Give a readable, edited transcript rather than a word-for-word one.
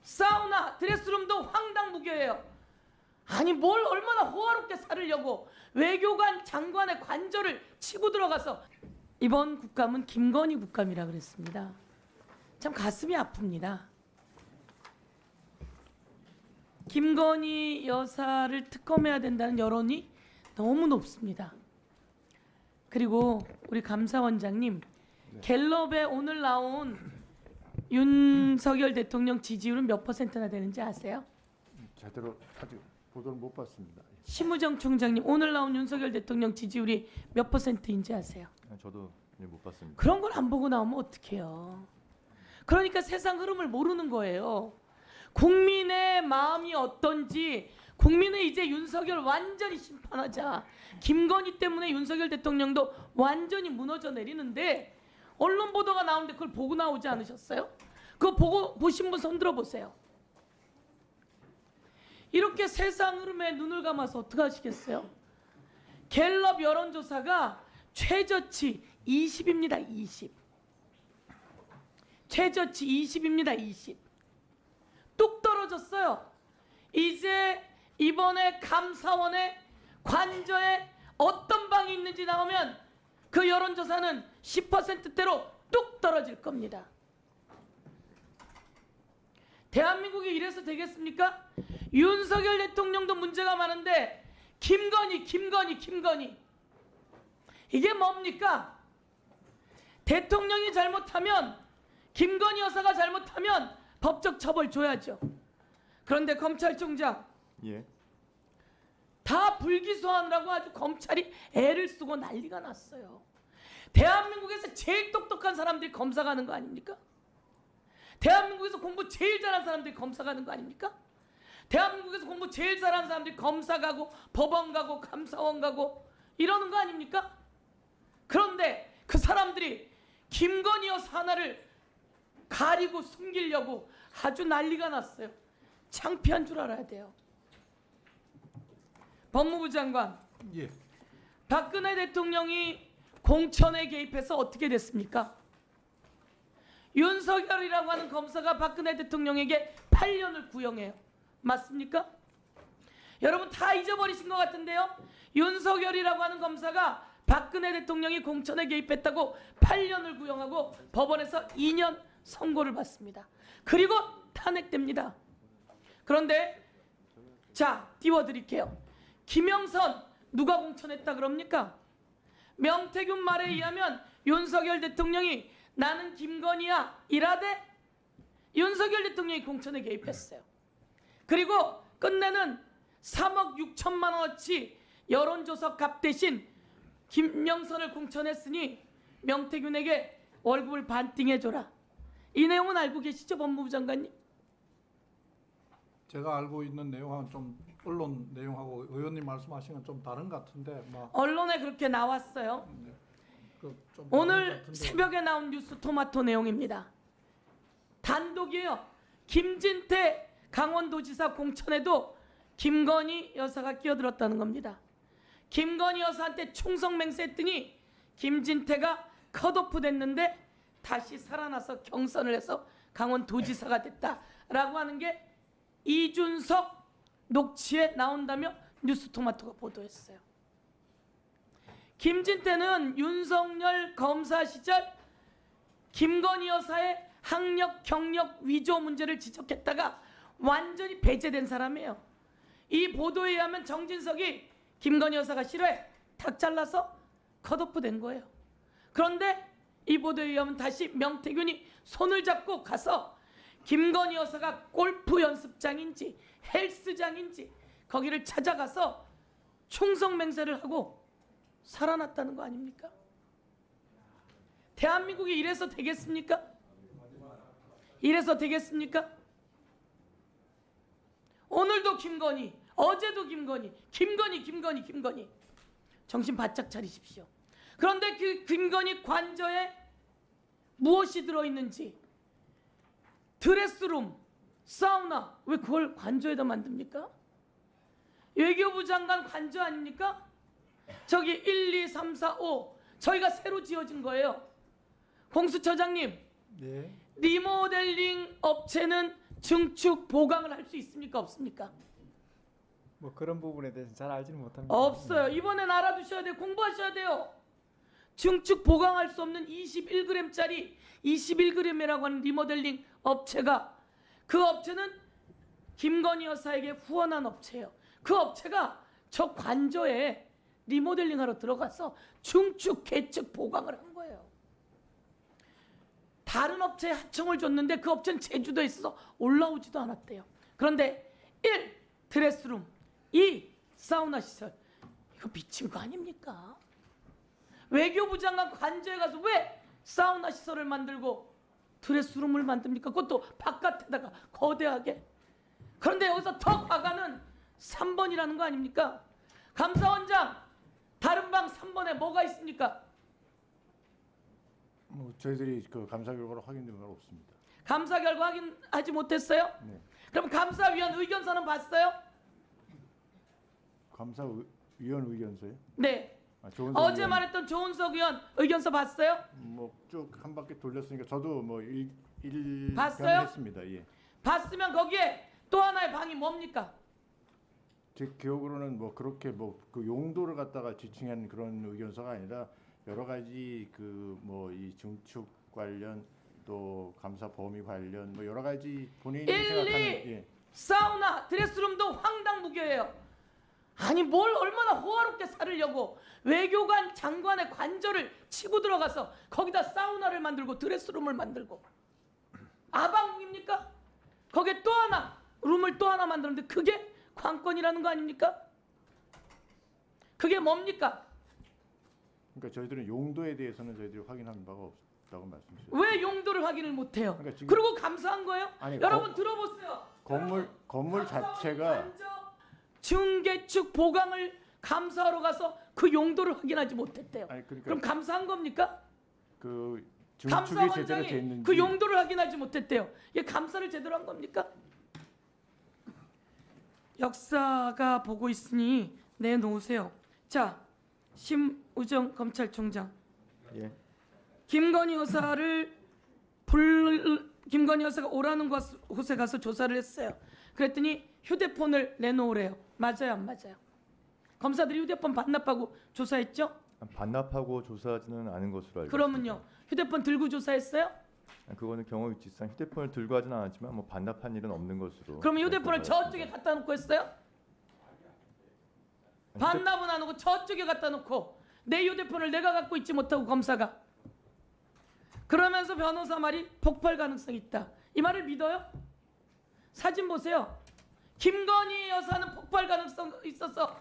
사우나, 드레스룸도 황당무계예요. 아니 뭘 얼마나 호화롭게 살으려고 외교관 장관의 관절을 치고 들어가서 이번 국감은 김건희 국감이라 그랬습니다. 참 가슴이 아픕니다. 김건희 여사를 특검해야 된다는 여론이 너무 높습니다. 그리고 우리 감사원장님, 갤럽에 오늘 나온 윤석열 대통령 지지율은 몇 %나 되는지 아세요? 제대로 아직 보도를 못 봤습니다. 심우정 총장님, 오늘 나온 윤석열 대통령 지지율이 몇 %인지 아세요? 저도 못 봤습니다. 그런 걸 안 보고 나오면 어떡해요. 그러니까 세상 흐름을 모르는 거예요. 국민의 마음이 어떤지, 국민은 이제 윤석열 완전히 심판하자. 김건희 때문에 윤석열 대통령도 완전히 무너져 내리는데 언론 보도가 나오는데 그걸 보고 나오지 않으셨어요? 그거 보신 분 손 들어보세요. 이렇게 세상 흐름에 눈을 감아서 어떻게 하시겠어요? 갤럽 여론조사가 최저치 20입니다. 20. 최저치 20입니다. 20. 뚝 떨어졌어요. 이제 이번에 감사원의 관저에 어떤 방이 있는지 나오면 그 여론조사는 10%대로 뚝 떨어질 겁니다. 대한민국이 이래서 되겠습니까? 윤석열 대통령도 문제가 많은데 김건희 이게 뭡니까? 대통령이 잘못하면, 김건희 여사가 잘못하면 법적 처벌 줘야죠. 그런데 검찰총장 예. 다 불기소하느라고 아주 검찰이 애를 쓰고 난리가 났어요. 대한민국에서 제일 똑똑한 사람들이 검사 가는 거 아닙니까? 대한민국에서 공부 제일 잘하는 사람들이 검사 가는 거 아닙니까? 대한민국에서 공부 제일 잘하는 사람들이 검사 가고 법원 가고 감사원 가고 이러는 거 아닙니까? 그런데 그 사람들이 김건희 여사 하나를 가리고 숨기려고 아주 난리가 났어요. 창피한 줄 알아야 돼요. 법무부 장관, 예. 박근혜 대통령이 공천에 개입해서 어떻게 됐습니까? 윤석열이라고 하는 검사가 박근혜 대통령에게 8년을 구형해요. 맞습니까? 여러분 다 잊어버리신 것 같은데요. 윤석열이라고 하는 검사가 박근혜 대통령이 공천에 개입했다고 8년을 구형하고 법원에서 2년 선고를 받습니다. 그리고 탄핵됩니다. 그런데 자, 띄워드릴게요. 김영선 누가 공천했다 그럽니까? 명태균 말에 의하면 윤석열 대통령이 나는 김건희야 이라되 윤석열 대통령이 공천에 개입했어요. 그리고 끝내는 3억 6천만 원어치 여론조사 값 대신 김영선을 공천했으니 명태균에게 월급을 반띵해줘라. 이 내용은 알고 계시죠, 법무부 장관님? 제가 알고 있는 내용하고는 좀 언론 내용하고 의원님 말씀하신 건 좀 다른 것 같은데 언론에 그렇게 나왔어요. 좀 오늘 새벽에 나온 뉴스 토마토 내용입니다. 단독이에요. 김진태 강원도지사 공천에도 김건희 여사가 끼어들었다는 겁니다. 김건희 여사한테 충성 맹세했더니 김진태가 컷오프 됐는데 다시 살아나서 경선을 해서 강원도지사가 됐다라고 하는 게 이준석 녹취에 나온다며 뉴스토마토가 보도했어요. 김진태는 윤석열 검사 시절 김건희 여사의 학력, 경력, 위조 문제를 지적했다가 완전히 배제된 사람이에요. 이 보도에 의하면 정진석이 김건희 여사가 싫어해 탁 잘라서 컷오프 된 거예요. 그런데 이 보도에 의하면 다시 명태균이 손을 잡고 가서 김건희 여사가 골프 연습장인지 헬스장인지 거기를 찾아가서 충성 맹세를 하고 살아났다는 거 아닙니까? 대한민국이 이래서 되겠습니까? 이래서 되겠습니까? 오늘도 김건희, 어제도 김건희. 정신 바짝 차리십시오. 그런데 그 김건희 관저에 무엇이 들어있는지, 드레스룸, 사우나, 왜 그걸 관저에다 만듭니까? 외교부 장관 관저 아닙니까? 저기 1, 2, 3, 4, 5 저희가 새로 지어진 거예요. 공수처장님, 네. 리모델링 업체는 증축 보강을 할 수 있습니까? 없습니까? 뭐 그런 부분에 대해서 잘 알지는 못합니다. 없어요. 이번엔 알아두셔야 돼요. 공부하셔야 돼요. 증축 보강할 수 없는 21g짜리 21g이라고 하는 리모델링 업체가, 그 업체는 김건희 여사에게 후원한 업체예요. 그 업체가 저 관저에 리모델링하러 들어가서 증축, 개축, 보강을 한 거예요. 다른 업체에 하청을 줬는데 그 업체는 제주도에 있어서 올라오지도 않았대요. 그런데 1. 드레스룸, 2. 사우나 시설. 이거 미친 거 아닙니까? 외교부 장관 관저에 가서 왜 사우나 시설을 만들고 드레스룸을 만듭니까? 그것도 바깥에다가 거대하게. 그런데 여기서 더 과가는 3번이라는 거 아닙니까? 감사원장, 다른 방 3번에 뭐가 있습니까? 뭐 저희들이 그 감사 결과로 확인된 건 없습니다. 감사 결과 확인하지 못했어요? 네. 그럼 감사위원 의견서는 봤어요? 감사위원 의견서요? 네. 조은석 어제 의원, 말했던 조은석 의원 의견서 봤어요? 뭐쭉 한 바퀴 돌렸으니까 저도 뭐 봤어요? 했습니다. 예. 봤으면 거기에 또 하나의 방이 뭡니까? 제 기억으로는 뭐 그렇게 뭐 그 용도를 갖다가 지칭한 그런 의견서가 아니라 여러 가지 그 뭐 이 증축 관련 또 감사 범위 관련 뭐 여러 가지 본인이 생각하는 예. 사우나, 드레스룸도 황당무계예요. 아니 뭘 얼마나 호화롭게 살으려고 외교관 장관의 관저를 치고 들어가서 거기다 사우나를 만들고 드레스룸을 만들고 아방입니까? 거기에 또 하나 룸을 또 하나 만드는데 그게 관건이라는 거 아닙니까? 그게 뭡니까? 그러니까 저희들은 용도에 대해서는 저희들이 확인한 바가 없다고 말씀드렸습니다. 왜 용도를 확인을 못해요? 그러니까 지금- 그리고 감사한 거예요? 아니, 여러분 들어보세요. 건물 자체가 증개축 보강을 감사하러 가서 그 용도를 확인하지 못했대요. 아니 그러니까 그럼 감사한 겁니까? 그 증축이 제대로 돼 감사원장이 있는지 그 용도를 확인하지 못했대요. 이게 감사를 제대로 한 겁니까? 역사가 보고 있으니 내놓으세요. 자, 심우정 검찰총장. 예. 김건희 여사가 오라는 곳에 가서 조사를 했어요. 그랬더니 휴대폰을 내놓으래요. 맞아요, 안 맞아요? 검사들이 휴대폰 반납하고 조사했죠? 반납하고 조사하지는 않은 것으로 알고 그러면요, 있습니다. 휴대폰 들고 조사했어요? 그거는 경우 위치상 휴대폰을 들고 하지는 않았지만 뭐 반납한 일은 없는 것으로. 그러면 휴대폰을 알고 있습니다. 저쪽에 갖다 놓고 했어요? 반납은 안 하고 저쪽에 갖다 놓고 내 휴대폰을 내가 갖고 있지 못하고 검사가 그러면서 변호사 말이 폭발 가능성이 있다. 이 말을 믿어요? 사진 보세요. 김건희 여사는 폭발 가능성 있어서